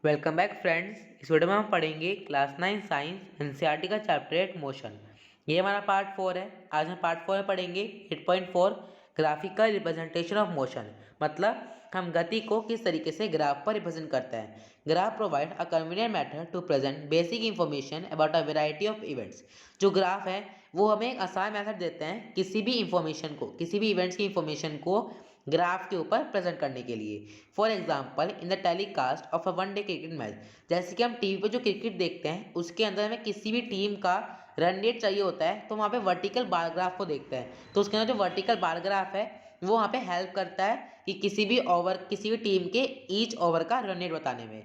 Welcome back friends. इस video में हम पढ़ेंगे क्लास 9 साइंस एनसीईआरटी का चैप्टर 8 मोशन। ये हमारा पार्ट 4 है। आज हम पार्ट 4 में पढ़ेंगे 8.4 ग्राफिकल रिप्रेजेंटेशन ऑफ मोशन। मतलब हम गति को किस तरीके से ग्राफ पर रिप्रेजेंट करते हैं। Graph provide a convenient method to present basic information about a variety of events. जो ग्राफ है वो हमें एक आसान मेथड देते हैं किसी भी इंफॉर्मेशन को, किसी भी इवेंट्स की इंफॉर्मेशन को ग्राफ के ऊपर प्रेजेंट करने के लिए। For example in the telecast of a one day cricket match, जैसे कि हम टीवी पे जो क्रिकेट देखते हैं उसके अंदर हमें किसी भी टीम का रन रेट चाहिए होता है तो वहाँ पे वर्टिकल बार ग्राफ को देखते हैं। तो उसके अंदर जो वर्टिकल बार ग्राफ है वो वहाँ पे हेल्प करता है कि किसी भी टीम के ईच ओवर का रन रेट बताने में।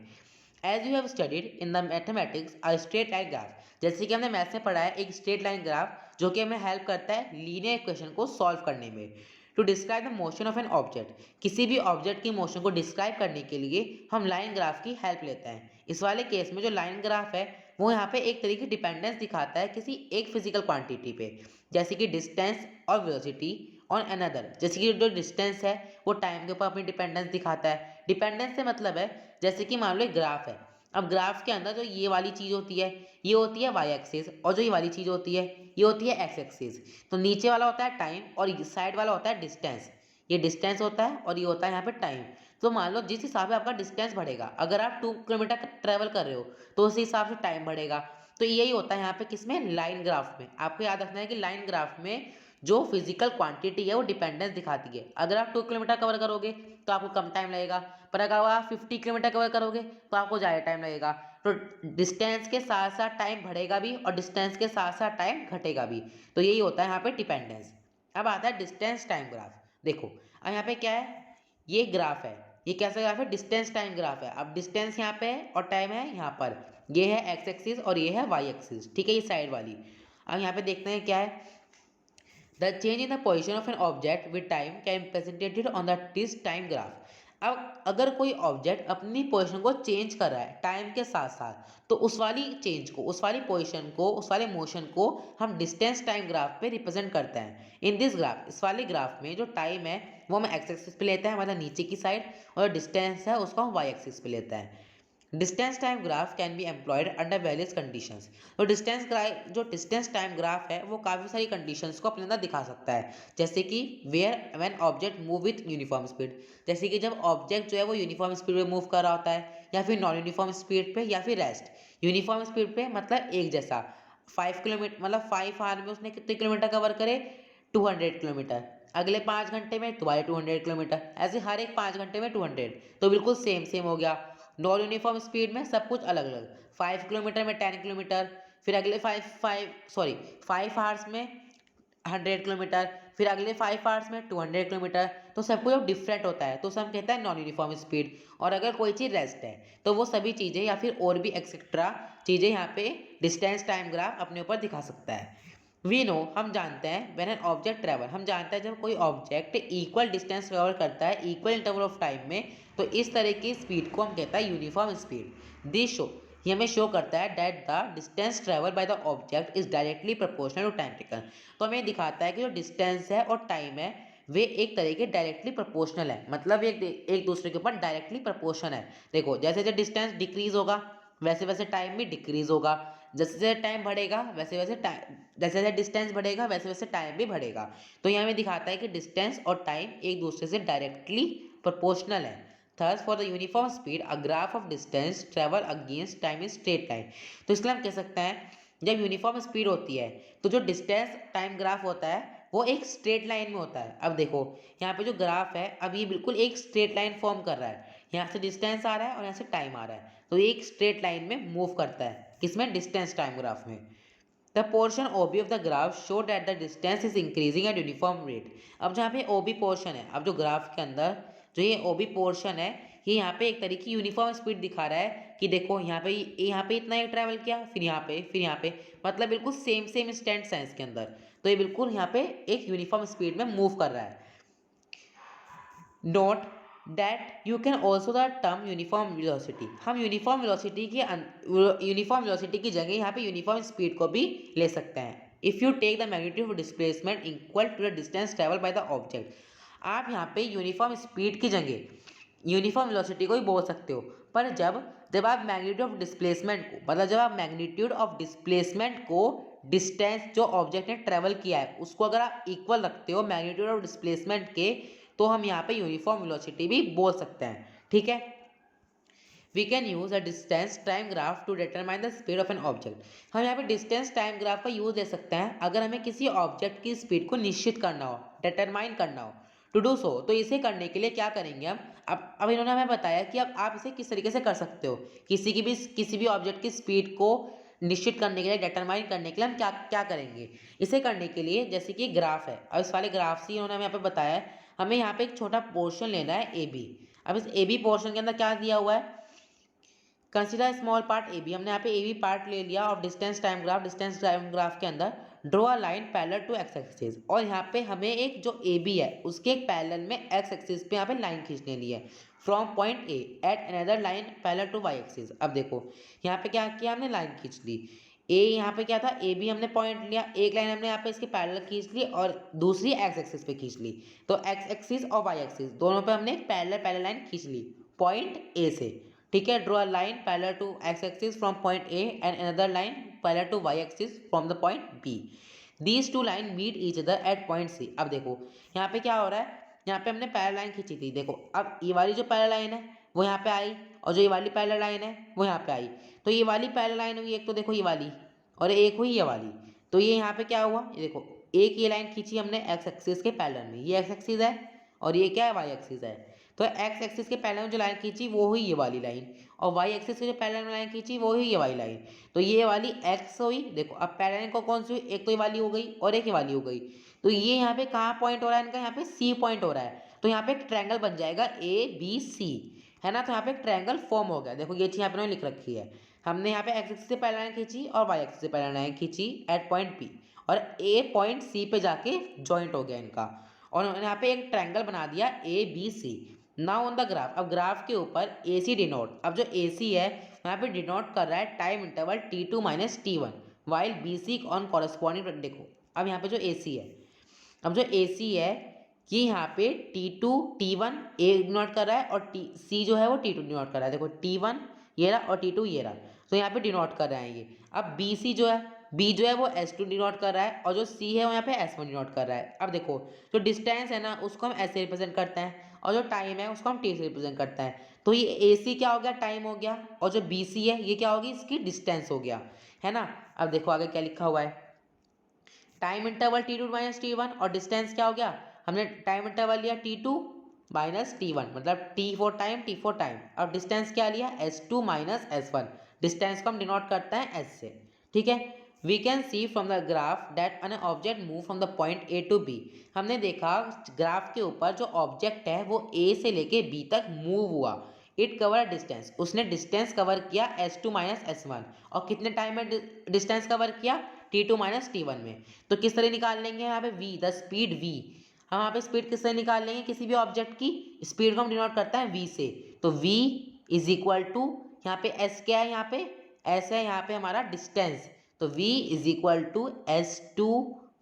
As you have studied in the mathematics a straight line graph, जैसे कि हमने मैथ्स में पढ़ा है एक स्ट्रेट लाइन ग्राफ जो कि हमें हेल्प करता है लीनियर इक्वेशन को सॉल्व करने में। To describe the motion of an object, किसी भी ऑब्जेक्ट की मोशन को डिस्क्राइब करने के लिए हम लाइन ग्राफ की हेल्प लेते हैं। इस वाले केस में जो लाइन ग्राफ है वो यहाँ पे एक तरीके की डिपेंडेंस दिखाता है किसी एक फिजिकल क्वांटिटी पे, जैसे कि डिस्टेंस और वेलोसिटी ऑन अनदर। जैसे कि जो डिस्टेंस है वो टाइम के ऊपर अपनी डिपेंडेंस दिखाता है। डिपेंडेंस से मतलब है जैसे कि मान लो एक ग्राफ है। अब ग्राफ के अंदर जो ये वाली चीज़ होती है ये होती है वाई एक्सिस, और जो ये वाली चीज़ होती है ये होती है एक्स एक्सिस। तो नीचे वाला होता है टाइम और साइड वाला होता है डिस्टेंस। ये डिस्टेंस होता है और ये होता है यहाँ पे टाइम। तो मान लो जिस हिसाब से आपका डिस्टेंस बढ़ेगा, अगर आप 2 किलोमीटर ट्रेवल कर रहे हो तो उस हिसाब से टाइम बढ़ेगा। तो यही होता है यहाँ पे किसमें, लाइन ग्राफ में। आपको याद रखना है कि लाइन ग्राफ में जो फिजिकल क्वांटिटी है वो डिपेंडेंस दिखाती है। अगर आप 2 किलोमीटर कवर करोगे तो आपको कम टाइम लगेगा, पर अगर आप 50 किलोमीटर कवर करोगे तो आपको ज़्यादा टाइम लगेगा। तो डिस्टेंस के साथ साथ टाइम बढ़ेगा भी और डिस्टेंस के साथ साथ टाइम घटेगा भी। तो यही होता है यहाँ पे डिपेंडेंस। अब आता है डिस्टेंस टाइम ग्राफ। देखो अब यहाँ पे क्या है, ये ग्राफ है। ये कैसा ग्राफ है, डिस्टेंस टाइम ग्राफ है। अब डिस्टेंस यहाँ पे है और टाइम है यहाँ पर। ये है एक्स एक्सिस और ये है वाई एक्सिस, ठीक है, ये साइड वाली। अब यहाँ पे देखते हैं क्या है। The change in the position of an object with time can be presented on the this time graph। अब अगर कोई ऑब्जेक्ट अपनी पोजीशन को चेंज कर रहा है टाइम के साथ साथ, तो उस वाली चेंज को, उस वाली पोजीशन को, उस वाले मोशन को हम डिस्टेंस टाइम ग्राफ पे रिप्रेजेंट करते हैं। इन दिस ग्राफ, इस वाले ग्राफ में जो टाइम है वो हम एक्स एक्सिस पे लेते हैं, मतलब नीचे की साइड, और डिस्टेंस है उसको हम वाई एक्सिस पे लेते हैं। Distance time graph can be employed under various conditions. तो डिस्टेंस टाइम ग्राफ है वो काफ़ी सारी कंडीशंस को अपने अंदर दिखा सकता है, जैसे कि where when object move with uniform speed, जैसे कि जब ऑब्जेक्ट जो है वो यूनिफॉर्म स्पीड पे मूव कर रहा होता है, या फिर नॉन यूनिफॉर्म स्पीड पे, या फिर रेस्ट। यूनिफॉर्म स्पीड पे मतलब एक जैसा 5 किलोमीटर, मतलब 5 आवर में उसने कितने किलोमीटर कवर करे, 200 किलोमीटर। अगले 5 घंटे में दोबारा 200 किलोमीटर, ऐसे हर एक 5 घंटे में 200। तो बिल्कुल सेम सेम हो गया। नॉन यूनिफॉर्म स्पीड में सब कुछ अलग अलग, 5 किलोमीटर में 10 किलोमीटर, फिर अगले 5 आवर्स में 100 किलोमीटर, फिर अगले 5 आवर्स में 200 किलोमीटर। तो सब कुछ डिफरेंट होता है, तो उसे हम कहते हैं नॉन यूनिफॉर्म स्पीड। और अगर कोई चीज़ रेस्ट है तो वो सभी चीज़ें या फिर और भी एक्सेट्रा चीज़ें यहाँ पे डिस्टेंस टाइम ग्राफ अपने ऊपर दिखा सकता है। वी नो, हम जानते हैं, व्हेन एन ऑब्जेक्ट ट्रेवल, हम जानते हैं जब कोई ऑब्जेक्ट इक्वल डिस्टेंस ट्रेवल करता है इक्वल इंटरवल ऑफ टाइम में, तो इस तरह की स्पीड को हम कहता है यूनिफॉर्म स्पीड। दिस शो, ये हमें शो करता है that the distance travel by the object is directly proportional to time taken. तो हमें दिखाता है कि जो डिस्टेंस है और टाइम है वे एक तरह के डायरेक्टली प्रोपोर्शनल है, मतलब एक दूसरे के ऊपर डायरेक्टली प्रोपोर्शन है। देखो जैसे जैसे डिस्टेंस डिक्रीज होगा वैसे वैसे टाइम भी डिक्रीज होगा, जैसे जैसे टाइम बढ़ेगा वैसे वैसे टाइम, जैसे जैसे डिस्टेंस बढ़ेगा वैसे वैसे टाइम भी बढ़ेगा। तो ये हमें दिखाता है कि डिस्टेंस और टाइम एक दूसरे से डायरेक्टली प्रोपोर्शनल है। Thus for the uniform speed a graph of distance travel against time in straight line. तो इसलिए हम कह सकते हैं जब यूनिफॉर्म स्पीड होती है तो जो डिस्टेंस टाइम ग्राफ होता है वो एक स्ट्रेट लाइन में होता है। अब देखो यहाँ पे जो ग्राफ है अब ये बिल्कुल एक स्ट्रेट लाइन फॉर्म कर रहा है, यहाँ से डिस्टेंस आ रहा है और यहाँ से टाइम आ रहा है, तो ये एक स्ट्रेट लाइन में मूव करता है, किसमें, डिस्टेंस टाइम ग्राफ में। The portion OB of the graph show that the distance is increasing at uniform rate. अब जहाँ पे OB पोर्शन है, अब जो ग्राफ के अंदर जो ये OB पोर्शन है ये यहाँ पे एक तरीके की यूनिफॉर्म स्पीड दिखा रहा है कि देखो यहाँ पे इतना ही ट्रैवल किया, फिर यहाँ पे, फिर यहाँ पे, मतलब बिल्कुल सेम सेम इंस्टेंट्स हैं इसके अंदर। तो ये बिल्कुल यहाँ पे एक यूनिफॉर्म स्पीड में मूव कर रहा है। Note that you can also the term uniform velocity, हम यूनिफॉर्म वेलोसिटी की जगह यहाँ पे यूनिफॉर्म स्पीड को भी ले सकते हैं। If you take the magnitude of displacement equal to the distance travel by the object, आप यहाँ पे यूनिफॉर्म स्पीड की जगह यूनिफॉर्म वेलोसिटी को भी बोल सकते हो, पर जब जब आप मैग्नीट्यूड ऑफ डिस्प्लेसमेंट को, मतलब जब आप मैग्नीट्यूड ऑफ डिस्प्लेसमेंट को डिस्टेंस जो ऑब्जेक्ट ने ट्रेवल किया है उसको अगर आप इक्वल रखते हो मैग्नीट्यूड ऑफ डिस्प्लेसमेंट के, तो हम यहाँ पे यूनिफॉर्म वेलोसिटी भी बोल सकते हैं। ठीक है, we can use a distance time graph to determine the speed of an object. हम यहाँ पे डिस्टेंस टाइम ग्राफ का यूज ले सकते हैं अगर हमें किसी ऑब्जेक्ट की स्पीड को निश्चित करना हो, डिटरमाइन करना हो। टू डू सो, तो इसे करने के लिए क्या करेंगे हम, अब इन्होंने हमें बताया कि अब आप इसे किस तरीके से कर सकते हो। किसी भी ऑब्जेक्ट की स्पीड को निश्चित करने के लिए, डिटरमाइन करने के लिए हम क्या क्या करेंगे। इसे करने के लिए जैसे कि ग्राफ है, अब इस वाले ग्राफ से इन्होंने हमें यहाँ पे बताया है, हमें यहाँ पे एक छोटा पोर्शन लेना है ए बी। अब इस ए बी पोर्शन के अंदर क्या दिया हुआ है, consider small part A B. हमने यहाँ पे ए बी पार्ट ले लिया और डिस्टेंस टाइम ग्राफ के अंदर draw a line parallel to X axis, और यहाँ पे हमें एक जो ए बी है उसके एक पैरेलल में एक्स एक्सिस पे यहाँ पे लाइन खींचने ली है from point A at another line parallel to Y axis. अब देखो यहाँ पे क्या किया, हमने लाइन खींच ली। ए यहाँ पे क्या था, ए बी हमने पॉइंट लिया, एक लाइन हमने यहाँ पे इसके पैरेलल खींच ली और दूसरी एक्स एक्सिस पे खींच ली। तो एक्स एक्सिस और वाई एक्सिस दोनों पे हमने एक पैरेलल लाइन खींच ली पॉइंट ए से। ठीक है, draw line parallel to X axis from point A and another line parallel to Y axis from the point B. These two line meet each other at point C. अब देखो यहाँ पे क्या हो रहा है, यहाँ पे हमने पैरेलल लाइन खींची थी, देखो अब ये वाली जो पैरेलल लाइन है वो यहाँ पे आई और जो ये वाली पैरेलल लाइन है वो यहाँ पे आई। तो ये वाली पैरेलल लाइन हुई एक, तो देखो ये वाली, और एक हुई ये वाली। तो ये यहाँ पे क्या हुआ, ये देखो एक ये लाइन खींची हमने एक्स एक्सिस के पैरेलल में, ये एक्स एक्सिस है और ये क्या है, वाई एक्सिस है। तो एक्स एक्सिस के पैरेलल में जो लाइन खींची वो हुई ये वाली लाइन, और वाई एक्सिस के जो पैरेलल में लाइन खींची वो हुई ये वाली लाइन। तो ये वाली एक्स हुई, देखो अब पैरेलल को कौन सी हुई, एक तो ये वाली हो गई और एक ये वाली हो गई। तो ये यहाँ पे कहाँ पॉइंट हो रहा है इनका, यहाँ पे सी पॉइंट हो रहा है। तो यहाँ पे एक ट्रायंगल बन जाएगा ए बी सी, है ना। तो यहाँ पे एक ट्रायंगल फॉर्म हो गया। देखो ये चीज़ यहाँ पे लिख रखी है, हमने यहाँ पे एक्स एक्सिस से पैरेलल लाइन खींची और वाई एक्सिस से पैरेलल लाइन खींची एट पॉइंट बी, और ए पॉइंट सी पे जाके ज्वाइंट हो गया इनका, और यहाँ पे एक ट्रायंगल बना दिया A B C. Now on the graph, अब ग्राफ के ऊपर ए सी डिनोट, अब जो ए सी है यहाँ पे डिनोट कर रहा है time interval T two minus T one, while B C on corresponding. देखो अब यहाँ पे जो ए सी है, अब जो ए सी है ये यहाँ पे T two T one A denote कर रहा है और टी सी जो है वो टी टू डिनोट कर रहा है। देखो टी वन ये रहा और टी टू ये रहा, तो यहाँ पे डिनोट कर रहे हैं ये। अब बी सी जो है, बी जो है वो एस टू डिनोट कर रहा है और जो सी है वो यहाँ पे एस वन डिनोट कर रहा है। अब देखो जो डिस्टेंस है ना उसको हम ऐसे रिप्रेजेंट करते हैं और जो टाइम है उसको हम टी से रिप्रेजेंट करते हैं। तो ये ए सी क्या हो गया, टाइम हो गया, और जो बी सी है ये क्या होगी, इसकी डिस्टेंस हो गया, है ना। अब देखो आगे क्या लिखा हुआ है, time interval T two minus T one, और डिस्टेंस क्या हो गया, हमने टाइम इंटरवल लिया T two minus T one, मतलब टी फोर टाइम, और डिस्टेंस क्या लिया, S to minus S one. Distance को हम डिनोट करते हैं एस से। ठीक है, we can see from the graph that an object move from the point A to B. हमने देखा ग्राफ के ऊपर जो ऑब्जेक्ट है वो ए से लेके बी तक मूव हुआ। इट कवर डिस्टेंस, उसने डिस्टेंस कवर किया एस टू माइनस एस वन, और कितने टाइम में डिस्टेंस कवर किया, T two minus T one में। तो किस तरह निकाल लेंगे यहाँ पे वी, द स्पीड वी, हम यहाँ पे स्पीड किस तरह निकाल लेंगे, किसी भी ऑब्जेक्ट की स्पीड को हम डिनोट करते हैं वी से। तो वी इज इक्वल टू, यहाँ पे एस क्या है, यहाँ पे एस है, यहाँ पे हमारा डिस्टेंस, तो v is equal to S to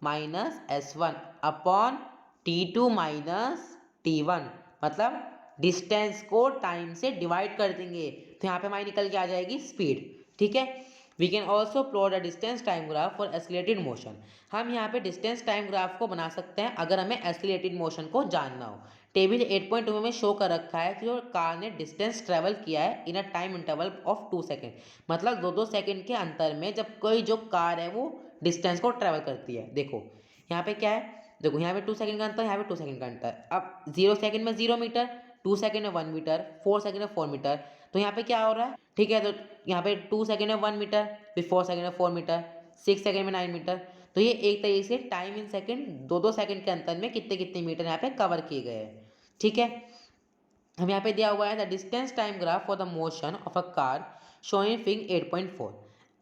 minus S one upon T two minus T one, मतलब डिस्टेंस को टाइम से डिवाइड कर देंगे, तो यहाँ पे हमारी निकल के आ जाएगी स्पीड। ठीक है, we can also plot a distance time graph for accelerated motion. हम यहाँ पे डिस्टेंस टाइम ग्राफ को बना सकते हैं अगर हमें एक्सीलरेटेड मोशन को जानना हो। टेबल 8.2 में शो कर रखा है कि जो कार ने डिस्टेंस ट्रेवल किया है in a time interval of 2 second, मतलब 2 सेकेंड के अंतर में जब कोई जो कार है वो डिस्टेंस को ट्रेवल करती है। देखो यहाँ पे क्या है, देखो यहाँ पे 2 सेकेंड का अंतर, यहाँ पे 2 सेकेंड का अंतर। अब 0 सेकेंड में 0 मीटर, 2 सेकेंड में 1 मीटर, 4 सेकेंड में 4 मीटर। तो यहाँ पे क्या हो रहा है, ठीक है, तो यहाँ पे 2 सेकेंड में 1 मीटर, फिर 4 सेकेंड में 4 मीटर, 6 सेकेंड में 9 मीटर। तो ये एक तरीके से टाइम इन सेकेंड, 2 सेकेंड के अंतर में कितने कितने मीटर यहाँ पे कवर किए गए हैं। ठीक है, हम यहाँ पे दिया हुआ है the distance time graph for the motion of a car showing fig 8.4।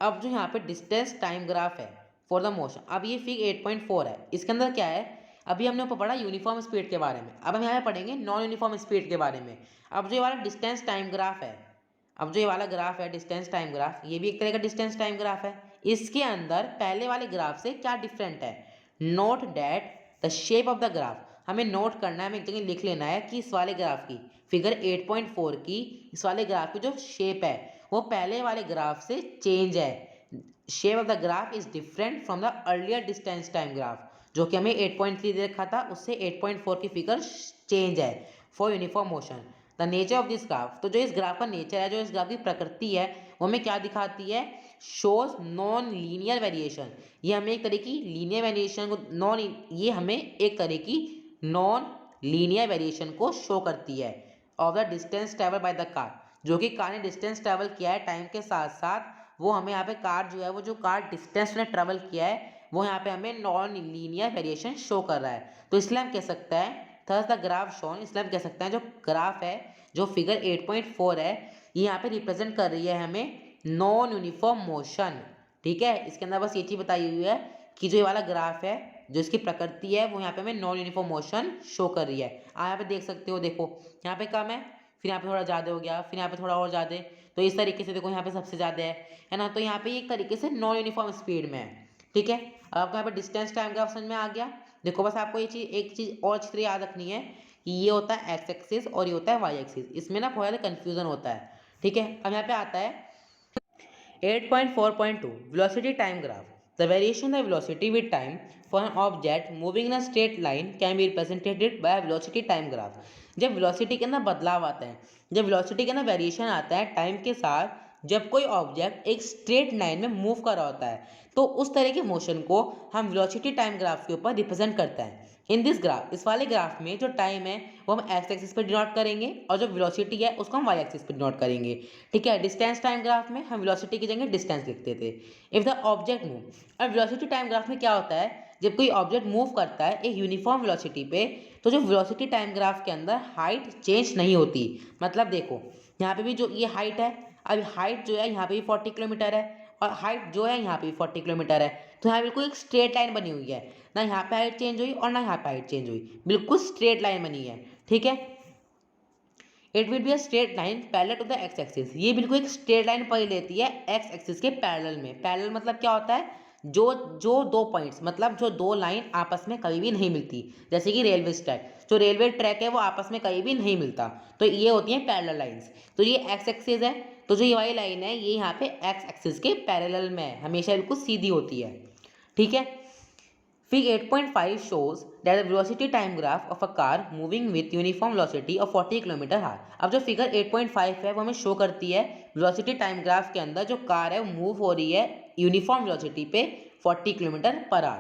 अब जो यहाँ पे डिस्टेंस टाइम ग्राफ है फॉर द मोशन, अब ये फिग 8.4 है, इसके अंदर क्या है, अभी हमने ऊपर पढ़ा यूनिफॉर्म स्पीड के बारे में, अब हम यहाँ पे पढ़ेंगे नॉन यूनिफॉर्म स्पीड के बारे में। अब जो ये वाला डिस्टेंस टाइम ग्राफ है, अब जो ये वाला ग्राफ है डिस्टेंस टाइम ग्राफ, ये भी एक तरह का डिस्टेंस टाइम ग्राफ है। इसके अंदर पहले वाले ग्राफ से क्या डिफरेंट है, note that the shape of the graph, हमें नोट करना है, हमें एक जगह लिख लेना है कि इस वाले ग्राफ की फिगर 8.4 की, इस वाले ग्राफ की जो शेप है वो पहले वाले ग्राफ से चेंज है। Shape of the graph is different from the earlier distance time graph, जो कि हमें 8.3 दे रखा था, उससे 8.4 की फिगर चेंज है for uniform motion. The nature of this graph, तो जो इस ग्राफ का नेचर है, जो इस ग्राफ की प्रकृति है, वो हमें क्या दिखाती है? Shows non linear variation. ये हमें एक तरह की लीनियर वेरिएशन को ये हमें एक तरह की नॉन लीनियर वेरिएशन को शो करती है of the distance travel by the car, जो कि कार ने डिस्टेंस ट्रेवल किया है टाइम के साथ साथ, वो हमें यहाँ पे कार जो है, वो जो कार डिस्टेंस ने ट्रेवल किया है, वो यहाँ पे हमें नॉन लीनियर वेरिएशन शो कर रहा है। तो इसलिए हम कह सकते हैं थर्स द ग्राफ शोन, इसलिए हम कह सकते हैं जो ग्राफ है, जो फिगर 8.4 है, ये यहाँ पे रिप्रेजेंट कर रही है हमें नॉन यूनिफॉर्म मोशन। ठीक है, इसके अंदर बस ये चीज़ बताई हुई है कि जो ये वाला ग्राफ है, जो इसकी प्रकृति है, वो यहाँ पे हमें नॉन यूनिफॉर्म मोशन शो कर रही है। आप यहाँ पे देख सकते हो, देखो यहाँ पे कम है, फिर यहाँ पे थोड़ा ज़्यादा हो गया, फिर यहाँ पे थोड़ा और ज़्यादा, तो इस तरीके से देखो यहाँ पे सबसे ज़्यादा है ना। तो यहाँ पे एक तरीके से नॉन यूनिफॉर्म स्पीड में है। ठीक है, अब आपको यहाँ पे डिस्टेंस टाइम ग्राफ समझ में आ गया। देखो बस आपको ये चीज़, एक चीज़ और अच्छी तरह याद रखनी है कि ये होता है एक्स एक्सिस और ये होता है वाई एक्सिस, इसमें ना बहुत ज़्यादा कन्फ्यूजन होता है। ठीक है, अब यहाँ पे आता है 8.4.2 velocity time graph. The variation in the velocity with time for an object moving in a straight line can be represented by a velocity time graph. जब velocity के अंदर बदलाव आता है, जब velocity के अंदर वेरिएशन आता है टाइम के साथ, जब कोई ऑब्जेक्ट एक स्ट्रेट लाइन में मूव कर रहा होता है, तो उस तरह के मोशन को हम वेलोसिटी टाइम ग्राफ के ऊपर रिप्रेजेंट करते हैं। इन दिस ग्राफ, इस वाले ग्राफ में जो टाइम है वो हम एक्स एक्सिस पर डिनोट करेंगे और जो वेलोसिटी है उसको हम वाई एक्सिस पर डिनोट करेंगे। ठीक है, डिस्टेंस टाइम ग्राफ में हम वेलोसिटी की जगह डिस्टेंस लिखते थे। इफ द ऑब्जेक्ट मूव, अब वेलोसिटी टाइम ग्राफ में क्या होता है, जब कोई ऑब्जेक्ट मूव करता है एक यूनिफॉर्म वेलोसिटी पे, तो जो वेलोसिटी टाइम ग्राफ के अंदर हाइट चेंज नहीं होती। मतलब देखो यहाँ पे भी जो ये हाइट है, अब हाइट जो है यहाँ पे भी 40 किलोमीटर है और हाइट जो है यहाँ पे भी 40 किलोमीटर है, तो यहाँ बिल्कुल एक स्ट्रेट लाइन बनी हुई है, ना यहाँ पे हाइट चेंज हुई और ना यहाँ पे हाइट चेंज हुई, बिल्कुल स्ट्रेट लाइन बनी है। ठीक है, it will be a straight line parallel to the X axis, ये बिल्कुल एक स्ट्रेट लाइन पकड़ लेती है एक्स एक्सिस के पैरेलल में। पैरेलल मतलब क्या होता है, जो जो दो पॉइंट्स, मतलब जो दो लाइन आपस में कभी भी नहीं मिलती, जैसे कि रेलवे ट्रैक, जो रेलवे ट्रैक है वो आपस में कहीं भी नहीं मिलता, तो ये होती हैं पैरेलल लाइंस। तो ये एक्स एक्सिस है, तो जो ये वाली लाइन है ये यहाँ पे एक्स एक्सिस के पैरेलल में है, हमेशा बिल्कुल सीधी होती है। ठीक है, figure 8.5 shows that the velocity time graph of a car moving with uniform velocity of 40 km/h। अब जो फिगर 8.5 है वो हमें शो करती है वेलोसिटी टाइम ग्राफ के अंदर जो कार है वो मूव हो रही है यूनिफॉर्म वेलोसिटी पे 40 km/h।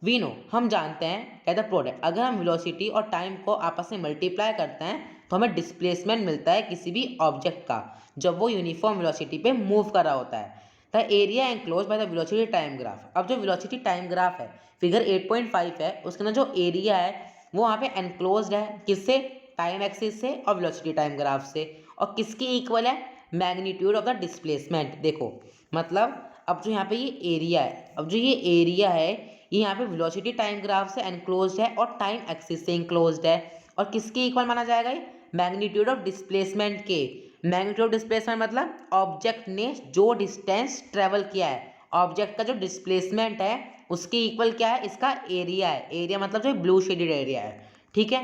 वी नो, हम जानते हैं एट द प्रोडक्ट, अगर हम वेलोसिटी और टाइम को आपस में मल्टीप्लाई करते हैं तो हमें डिस्प्लेसमेंट मिलता है किसी भी ऑब्जेक्ट का जब वो यूनिफॉर्म वेलोसिटी पे मूव कर रहा होता है। The area enclose by the velocity time graph, अब जो वेलोसिटी टाइम ग्राफ है फिगर 8.5 है, उसके अंदर जो एरिया है वो वहाँ पे एनक्लोज्ड है, किससे? टाइम एक्सिस से और वेलोसिटी टाइम ग्राफ से। और किसके इक्वल है? Magnitude of the displacement. देखो मतलब अब जो यहाँ पे ये एरिया है, अब जो ये एरिया है ये यहाँ पे वेलोसिटी टाइम ग्राफ से एनक्लोज्ड है और टाइम एक्सिस से एनक्लोज्ड है, और किसके इक्वल माना जाएगा ये? मैग्नीट्यूड ऑफ डिस्प्लेसमेंट के। मैग्नीट्यूड ऑफ डिस्प्लेसमेंट मतलब ऑब्जेक्ट ने जो डिस्टेंस ट्रेवल किया है, ऑब्जेक्ट का जो डिस्प्लेसमेंट है उसके इक्वल क्या है? इसका एरिया है। एरिया मतलब जो ब्लू शेडेड एरिया है। ठीक है,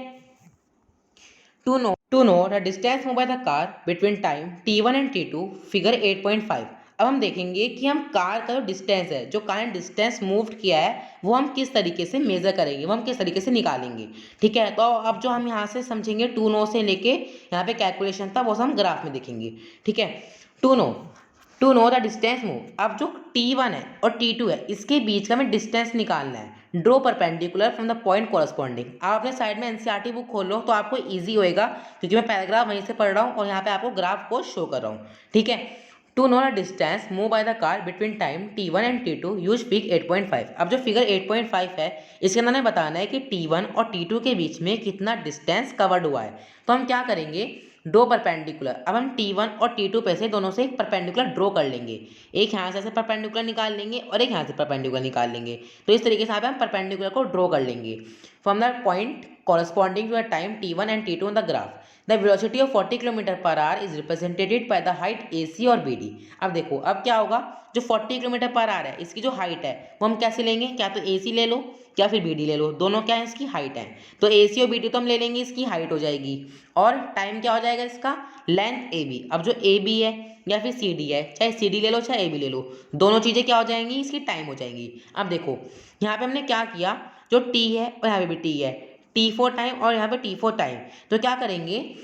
to know the distance move by the car between time t1 and t2 figure 8.5। अब हम देखेंगे कि हम कार का जो डिस्टेंस है, जो कार ने डिस्टेंस मूव किया है, वो हम किस तरीके से मेजर करेंगे, वो हम किस तरीके से निकालेंगे। ठीक है, तो अब जो हम यहाँ से समझेंगे टू नो से लेके यहाँ पे कैलकुलेशन था वो हम ग्राफ में देखेंगे। ठीक है, to know the distance move, अब जो t1 है और t2 है इसके बीच का हमें डिस्टेंस निकालना है। Draw perpendicular from the point corresponding. आप अपने साइड में एनसीईआरटी बुक खोल लो तो आपको इजी होएगा, क्योंकि मैं पैराग्राफ वहीं से पढ़ रहा हूँ और यहाँ पे आपको ग्राफ को शो कर रहा हूँ। ठीक है, to know the distance move by the car between time t1 and t2 use figure 8.5। अब जो फिगर 8.5 है इसके अंदर हमें बताना है कि t1 और t2 के बीच में कितना डिस्टेंस कवर्ड हुआ है। तो हम क्या करेंगे, ड्रो परपेंडिकुलर। अब हम t1 और t2 पे से दोनों से एक परपेंडिकुलर ड्रॉ कर लेंगे, एक यहाँ से परपेंडिकुलर निकाल लेंगे और एक यहाँ से परपेंडिकुलर निकाल लेंगे। तो इस तरीके से हम परपेंडिकुलर को ड्रॉ कर लेंगे from the point corresponding to the time t1 and t2 in the graph. The velocity of 40 kilometre per hour is represented by the height AC और BD। अब देखो अब क्या होगा, जो 40 किलोमीटर पर आवर है इसकी जो हाइट है वो हम कैसे लेंगे, क्या तो AC ले लो या फिर BD ले लो, दोनों क्या है इसकी हाइट है। तो AC और BD तो हम ले लेंगे, इसकी हाइट हो जाएगी, और टाइम क्या हो जाएगा इसका, लेंथ AB। अब जो AB है या फिर CD है, चाहे CD ले लो चाहे AB ले लो, दोनों चीज़ें क्या हो जाएंगी, इसकी टाइम हो जाएंगी। अब देखो यहाँ पे हमने क्या किया, जो T है और यहाँ पे भी T है, T4 टाइम और यहाँ पे T4 टाइम, तो क्या करेंगे,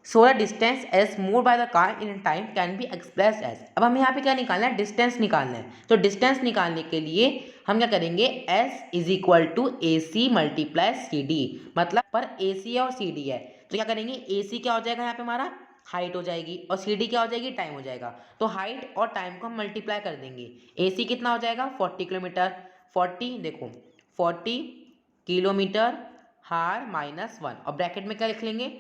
so the distance as move by the car in time can be express as. अब हमें यहाँ पे क्या निकालना है, डिस्टेंस निकालना है। तो डिस्टेंस निकालने के लिए हम क्या करेंगे, S is equal to AC multiply CD, मतलब पर AC है और CD है, तो क्या करेंगे, AC क्या हो जाएगा यहाँ पे हमारा हाइट हो जाएगी, और CD क्या हो जाएगी, टाइम हो जाएगा। तो हाइट और टाइम को हम मल्टीप्लाई कर देंगे। AC कितना हो जाएगा 40 किलोमीटर, 40 देखो 40 किलोमीटर हार -1, और ब्रैकेट में क्या लिख लेंगे,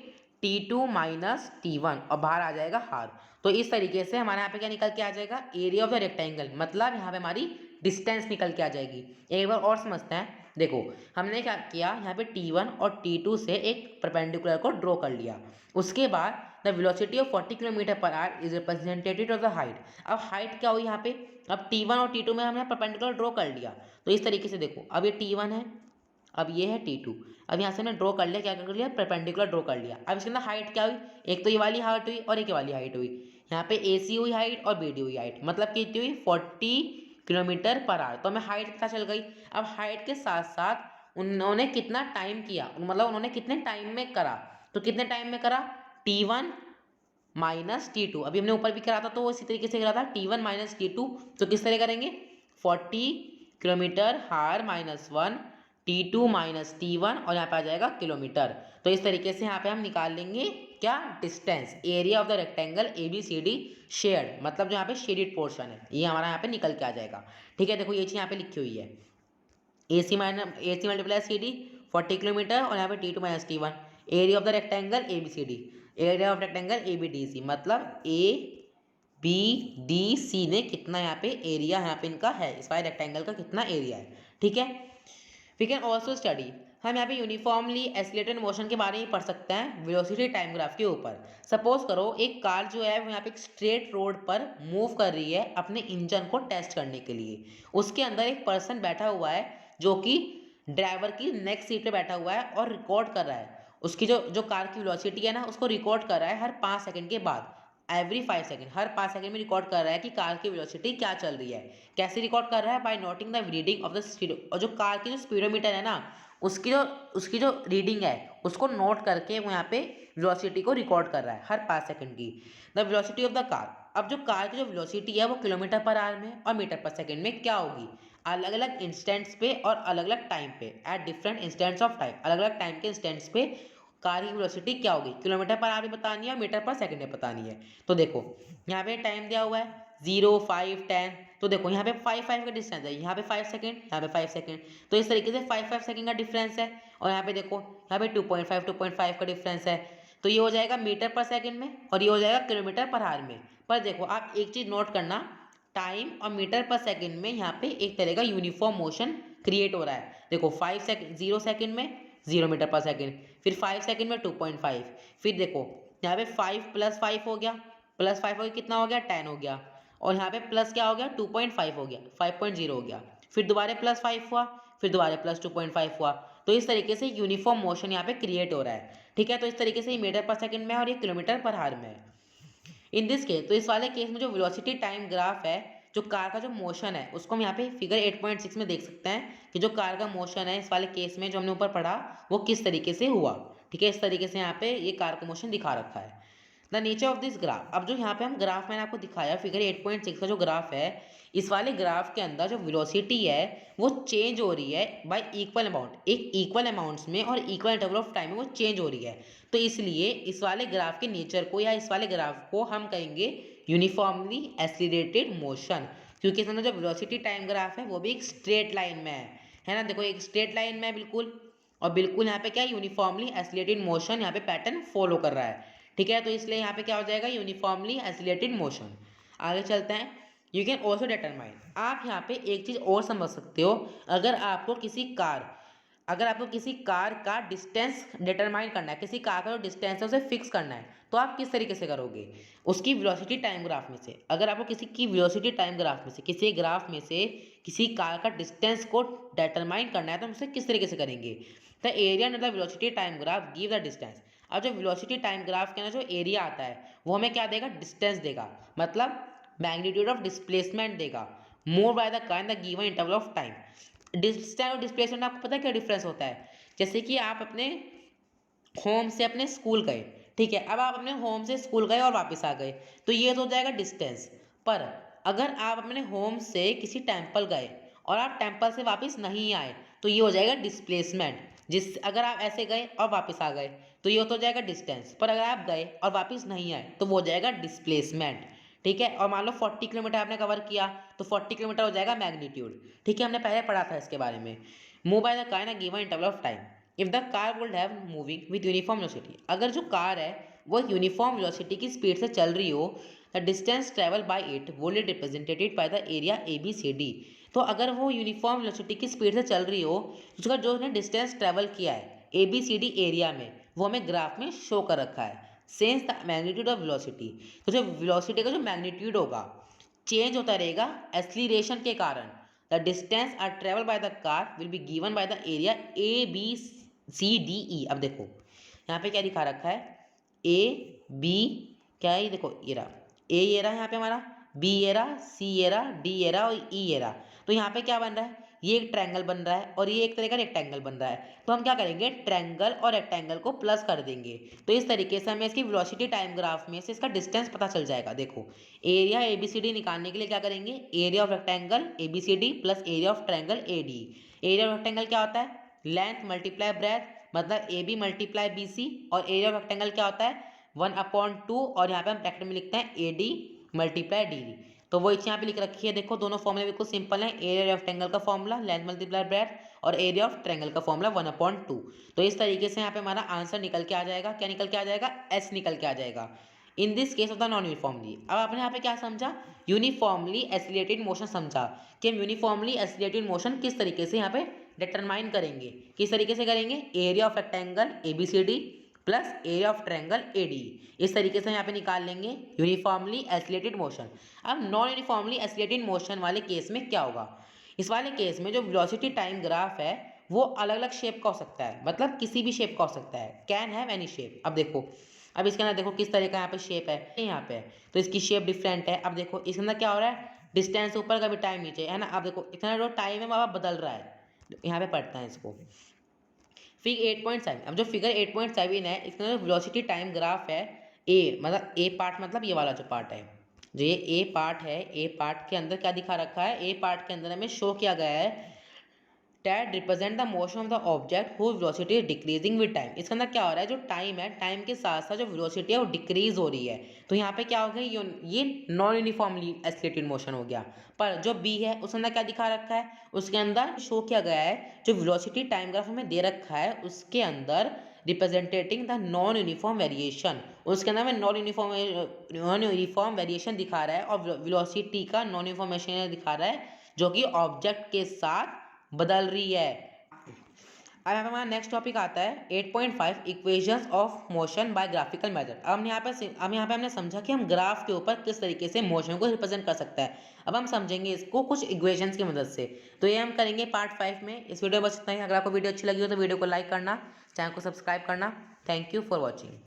T2 माइनस T1, और बाहर आ जाएगा हार। तो इस तरीके से हमारे यहाँ पे क्या निकल के आ जाएगा, एरिया ऑफ द रेक्टेंगल, मतलब यहाँ पे हमारी डिस्टेंस निकल के आ जाएगी। एक बार और समझते हैं, देखो हमने क्या किया, यहाँ पे T1 और T2 से एक परपेंडिकुलर को ड्रॉ कर लिया। उसके बाद the velocity of 40 kilometre per hour is representative of the height. अब हाइट क्या हुई यहाँ पे, अब T1 और T2 में हमने परपेंडिकुलर ड्रॉ कर लिया। तो इस तरीके से देखो, अब ये T1 है, अब ये है T2, अब यहाँ से हमने ड्रॉ कर लिया, क्या कर लिया, परपेंडिकुलर ड्रॉ कर लिया। अब इसके अंदर हाइट क्या हुई, एक तो ये वाली हाइट हुई और एक ये वाली हाइट हुई। यहाँ पे AC हुई हाइट और BD हुई हाइट, मतलब कितनी हुई 40 किलोमीटर पर आवर। तो हमें हाइट पता चल गई। अब हाइट के साथ साथ उन्होंने कितना टाइम किया, मतलब उन्होंने कितने टाइम में करा, तो कितने टाइम में करा, T1 माइनस T2। अभी हमने ऊपर भी करा था तो इसी तरीके से करा था, T1 माइनस T2। तो किस तरह करेंगे, 40 किलोमीटर हार -1 T2 माइनस T1, और यहाँ पे आ जाएगा किलोमीटर। तो इस तरीके से यहाँ पे हम निकाल लेंगे क्या, distance, area of the rectangle ABCD shared, मतलब जो यहाँ पे शेडेड पोर्शन है ये हमारा यहाँ पे निकल के आ जाएगा। ठीक है, देखो ये चीज़ यहाँ पे लिखी हुई है, AC मल्टीप्लाई CD 40 किलोमीटर, और यहाँ पे T2 minus T1, area of the rectangle ABCD, area of rectangle ABDC, मतलब ABDC ने कितना यहाँ पे एरिया यहाँ पे इनका है, इस वाले रेक्टेंगल का कितना एरिया है। ठीक है, वी कैन ऑल्सो स्टडी, हम यहाँ पे यूनिफॉर्मली एसिलेटेड मोशन के बारे में पढ़ सकते हैं वेलोसिटी टाइम ग्राफ के ऊपर। सपोज करो एक कार जो है वो यहाँ पे एक स्ट्रेट रोड पर मूव कर रही है अपने इंजन को टेस्ट करने के लिए। उसके अंदर एक पर्सन बैठा हुआ है जो कि ड्राइवर की नेक्स्ट सीट पे बैठा हुआ है और रिकॉर्ड कर रहा है उसकी जो कार की वेलोसिटी है ना, उसको रिकॉर्ड कर रहा है हर 5 सेकंड के बाद, एवरी 5 सेकंड, हर 5 सेकंड में रिकॉर्ड कर रहा है कि कार की वेलोसिटी क्या चल रही है। कैसे रिकॉर्ड कर रहा है, by noting the reading of the speed, और जो कार की जो स्पीडोमीटर है ना उसकी जो रीडिंग है उसको नोट करके वो यहाँ पे वेलोसिटी को रिकॉर्ड कर रहा है हर 5 सेकंड की। The velocity of the car, अब जो कार की जो वेलोसिटी है वो किलोमीटर पर आवर में और मीटर पर सेकंड में क्या होगी, अलग अलग इंस्टेंट्स पे और अलग अलग टाइम पे, at different instants of time, अलग अलग टाइम के इंस्टेंट्स पे कार की वेलोसिटी क्या होगी, किलोमीटर पर आवर में बतानी है और मीटर पर सेकंड में बतानी है। तो देखो यहाँ पे टाइम दिया हुआ है 0, 5, 10, तो देखो यहाँ पे 5 का डिस्टेंस है, यहाँ पे 5 सेकंड, यहाँ पे 5 सेकंड, तो इस तरीके से 5 सेकंड का डिफरेंस है। और यहाँ पे देखो यहाँ पे 2.5 का डिफरेंस है, तो ये हो जाएगा मीटर पर सेकंड में और ये हो जाएगा किलोमीटर पर आवर में। पर देखो आप एक चीज़ नोट करना, टाइम और मीटर पर सेकंड में यहाँ पे एक तरह का यूनिफॉर्म मोशन क्रिएट हो रहा है। देखो 0 सेकंड में 0 मीटर पर सेकंड, फिर 5 सेकंड में 2.5, फिर देखो यहाँ पे 5 + 5 हो गया, +5 हो गया, कितना हो गया 10 हो गया, और यहाँ पे प्लस क्या हो गया 2.5 हो गया, 5.0 हो गया, फिर दोबारा +5 हुआ, फिर दोबारा +2.5 हुआ। तो इस तरीके से यूनिफॉर्म मोशन यहाँ पे क्रिएट हो रहा है। ठीक है, तो इस तरीके से ये मीटर पर सेकंड में है और ये किलोमीटर पर आवर में है। इन दिस केस, तो इस वाले केस में जो वेलोसिटी टाइम ग्राफ है, जो कार का जो मोशन है उसको हम यहाँ पे फिगर 8.6 में देख सकते हैं कि जो कार का मोशन है इस वाले केस में जो हमने ऊपर पढ़ा वो किस तरीके से हुआ। ठीक है, इस तरीके से यहाँ पे ये कार का मोशन दिखा रखा है। The nature of this graph, अब जो यहाँ पे हम ग्राफ मैंने आपको दिखाया फिगर 8.6 का जो ग्राफ है, इस वाले ग्राफ के अंदर जो वेलोसिटी है वो चेंज हो रही है बाय इक्वल अमाउंट, एक इक्वल अमाउंट्स में और इक्वल इंटरवल ऑफ टाइम में वो चेंज हो रही है। तो इसलिए इस वाले ग्राफ के नेचर को या इस वाले ग्राफ को हम कहेंगे यूनिफॉर्मली एसिलेटेड मोशन, क्योंकि इसके अंदर जो वेलोसिटी टाइम ग्राफ है वो भी एक स्ट्रेट लाइन में है ना, देखो एक स्ट्रेट लाइन में है बिल्कुल, और बिल्कुल यहाँ पे क्या यूनिफॉर्मली एसिलेटेड मोशन यहाँ पे पैटर्न फॉलो कर रहा है। ठीक है, तो इसलिए यहाँ पे क्या हो जाएगा यूनिफॉर्मली एसिलेटेड मोशन। आगे चलते हैं, यू कैन ऑल्सो डिटरमाइन, आप यहाँ पे एक चीज़ और समझ सकते हो, अगर आपको किसी कार अगर आपको किसी कार का डिस्टेंस डिटरमाइन करना है, किसी कार का जो डिस्टेंस है उसे फिक्स करना है, तो आप किस तरीके से करोगे? उसकी वेलोसिटी टाइम ग्राफ में से। अगर आपको किसी की वेलोसिटी टाइम ग्राफ में से, किसी ग्राफ में से किसी कार का डिस्टेंस को डिटरमाइन करना है, तो हम उसे किस तरीके से करेंगे? The area under the velocity time graph give the distance. अब जो वेलोसिटी टाइम ग्राफ के अंदर जो एरिया आता है वो हमें क्या देगा? डिस्टेंस देगा, मतलब मैग्नीट्यूड ऑफ डिस्प्लेसमेंट देगा, move by the car in the given interval of time. Distance और डिस्प्लेसमेंट आपको पता है क्या डिफरेंस होता है? जैसे कि आप अपने होम से अपने स्कूल गए, ठीक है, अब आप अपने होम से स्कूल गए और वापस आ गए, तो ये तो हो जाएगा डिस्टेंस। पर अगर आप अपने होम से किसी टेम्पल गए और आप टेम्पल से वापस नहीं आए, तो ये हो जाएगा डिस्प्लेसमेंट। जिस अगर आप ऐसे गए और वापस आ गए, तो ये तो हो जाएगा डिस्टेंस। पर अगर आप गए और वापस नहीं आए, तो वो हो जाएगा डिस्प्लेसमेंट, ठीक है। और मान लो 40 किलोमीटर आपने कवर किया, तो 40 किलोमीटर हो जाएगा मैग्नीट्यूड, ठीक है, हमने पहले पढ़ा था इसके बारे में। Move by the car in a given interval of time if the car would have moving with uniform velocity. अगर जो कार है वो यूनिफॉर्म वेलोसिटी की स्पीड से चल रही हो, the distance travel bye it would be represented by the area ABCD। तो अगर वो यूनिफॉर्म वेलोसिटी की स्पीड से चल रही हो, तो उसका जो उसने डिस्टेंस ट्रेवल किया है ABCD एरिया में, वो हमें ग्राफ में शो कर रखा है। Sense the magnitude of velocity, तो जो वेलोसिटी का जो मैग्नीट्यूड होगा चेंज होता रहेगा एक्सीलरेशन के कारण। The distance are travel by the car will be given by the area ABCDE। अब देखो यहाँ पे क्या दिखा रखा है, AB क्या है, ये देखो ये रहा A, ये रहा यहाँ पे हमारा, B ये रहा, C ये रहा, D ये रहा और E ये रहा। तो यहाँ पे क्या बन रहा है, ये एक ट्रायंगल बन रहा है और ये एक तरह का रेक्टेंगल बन रहा है। तो हम क्या करेंगे, ट्रायंगल और रेक्टेंगल को प्लस कर देंगे, तो इस तरीके से हमें इसकी वेलोसिटी टाइम ग्राफ में से इसका डिस्टेंस पता चल जाएगा। देखो एरिया ABCD निकालने के लिए क्या करेंगे, area of rectangle ABCD plus area of triangle AD। Area of rectangle क्या होता है, लेंथ मल्टीप्लाई ब्रेथ, मतलब AB मल्टीप्लाई BC। और एरिया ऑफ रेक्टेंगल क्या होता है, 1/2, और यहाँ पे हम ब्रैकेट में लिखते हैं AD मल्टीप्लाई DD। तो वो यहाँ पे लिख रखी है, देखो दोनों फॉर्मूले बिल्कुल सिंपल है। एरिया ऑफ ट्रायंगल का फॉर्मूला लेंथ मल्टीप्लाई ब्रेथ, और एरिया ऑफ ट्रायंगल का फॉर्मूला 1/2। तो इस तरीके से यहाँ पे हमारा आंसर निकल के आ जाएगा, क्या निकल के आ जाएगा, S निकल के आ जाएगा in this case of the non uniformly. अब आपने यहाँ पे क्या समझा, यूनिफॉर्मली एसिलेटेड मोशन समझा कि हम यूनिफॉर्मली एसिलेटेड मोशन किस तरीके से यहाँ पे डिटरमाइन करेंगे, किस तरीके से करेंगे, area of rectangle ABCD plus area of triangle AD, इस तरीके से यहाँ पे निकाल लेंगे यूनिफॉर्मली एसिलेटेड मोशन। अब नॉन यूनिफॉर्मली एसिलेटेड मोशन वाले केस में क्या होगा, इस वाले केस में जो वेलोसिटी टाइम ग्राफ है वो अलग अलग शेप का हो सकता है, मतलब किसी भी शेप का हो सकता है, कैन हैव एनी शेप। अब देखो, अब इसके अंदर देखो किस तरह का यहाँ पे शेप है, यहाँ पे तो इसकी शेप डिफरेंट है। अब देखो इसके अंदर क्या हो रहा है, डिस्टेंस ऊपर कभी टाइम नीचे है ना। अब देखो इतना जो टाइम है वह बदल रहा है, यहाँ पे पढ़ते हैं इसको। फिगर 8.7, अब जो फिगर 8.7 है इसके अंदर वेलोसिटी टाइम ग्राफ है ए, मतलब ए पार्ट, मतलब ये वाला जो पार्ट है, जो ये ए पार्ट है, ए पार्ट के अंदर क्या दिखा रखा है, ए पार्ट के अंदर हमें शो किया गया है that represent the motion of the object whose velocity is decreasing with time। इसके अंदर क्या हो रहा है, जो टाइम है, टाइम के साथ साथ जो वेलोसिटी है वो डिक्रीज हो रही है। तो यहाँ पे क्या हो गया, ये नॉन यूनिफॉर्मली एसिलेटेड मोशन हो गया। पर जो बी है उसके अंदर क्या दिखा रखा है, उसके अंदर शो किया गया है जो वेलोसिटी टाइम ग्राफ हमें दे रखा है उसके अंदर representing the non uniform variation, उसके अंदर में नॉन यूनिफॉर्म वेरिएशन दिखा रहा है और वेलोसिटी का नॉन यूनिफॉर्मेशन दिखा रहा है जो कि ऑब्जेक्ट के साथ बदल रही है। अब हमारा नेक्स्ट टॉपिक आता है 8.5 equations of motion by graphical method. अब यहाँ पे हमने समझा कि हम ग्राफ के ऊपर किस तरीके से मोशन को रिप्रेजेंट कर सकता है। अब हम समझेंगे इसको कुछ इक्वेशंस की मदद से, तो ये हम करेंगे पार्ट 5 में। इस वीडियो में बस इतना ही। अगर आपको वीडियो अच्छी लगी हो तो वीडियो को लाइक करना, चैनल को सब्सक्राइब करना। Thank you for watching.